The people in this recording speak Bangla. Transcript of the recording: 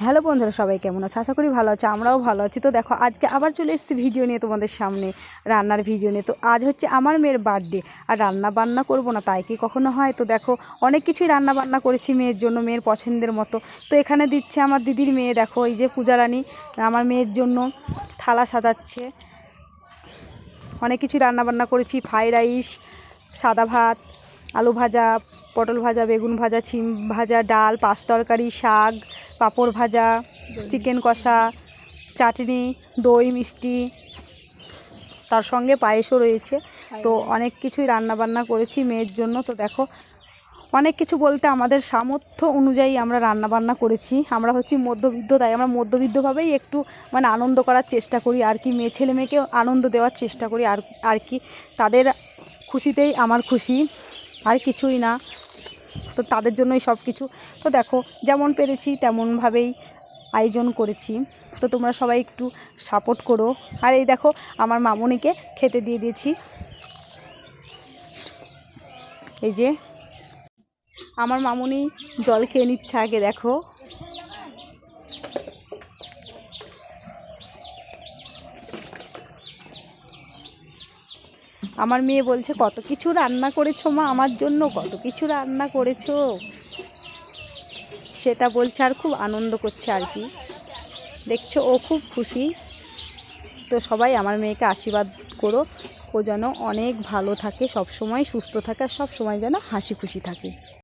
হ্যালো বন্ধুরা, সবাই কেমন আছে? আশা করি ভালো আছে, আমরাও ভালো আছি। তো দেখো, আজকে আবার চলে এসেছি ভিডিও নিয়ে তোমাদের সামনে, রান্নার ভিডিও নিয়ে। তো আজ হচ্ছে আমার মেয়ের বার্থডে, আর রান্না বান্না করবো না তাই কি কখনো হয়? তো দেখো, অনেক কিছুই রান্না বান্না করেছি মেয়ের জন্য, মেয়ের পছন্দের মতো। তো এখানে দিচ্ছে আমার দিদির মেয়ে, দেখো এই যে পূজারানী আমার মেয়ের জন্য থালা সাজাচ্ছে। অনেক কিছু রান্না বান্না করেছি, ফ্রাইড রাইস, সাদা ভাত, আলু ভাজা, পটল ভাজা, বেগুন ভাজা, শিম ভাজা, ডাল, পাঁচ তরকারি, শাক, পাঁপড় ভাজা, চিকেন কষা, চাটনি, দই, মিষ্টি, তার সঙ্গে পায়েসও রয়েছে। তো অনেক কিছুই রান্নাবান্না করেছি মেয়ের জন্য। তো দেখো, অনেক কিছু বলতে আমাদের সামর্থ্য অনুযায়ী আমরা রান্নাবান্না করেছি। আমরা হচ্ছি মধ্যবিত্ত, তাই আমরা মধ্যবিত্তভাবেই একটু আনন্দ করার চেষ্টা করি আর কি, ছেলে মেয়েকেও আনন্দ দেওয়ার চেষ্টা করি আর কি। তাদের খুশিতেই আমার খুশি, আর কিছুই না। তো তাদের জন্যই সব কিছু। তো দেখো, যেমন পেরেছি তেমনভাবেই আয়োজন করেছি। তো তোমরা সবাই একটু সাপোর্ট করো। আর এই দেখো, আমার মামুনিকে খেতে দিয়ে দিয়েছি। এই যে আমার মামুনি জল খেয়ে নিচ্ছে আগে, দেখো। আমার মেয়ে বলছে, কত কিছু রান্না করেছো মা আমার জন্য, কত কিছু রান্না করেছো, সেটা বলছে আর খুব আনন্দ করছে আর কি। দেখছো, ও খুব খুশি। তো সবাই আমার মেয়েকে আশীর্বাদ করো, ও যেন অনেক ভালো থাকে, সব সময় সুস্থ থাকে, আর সব সময় যেন হাসি খুশি থাকে।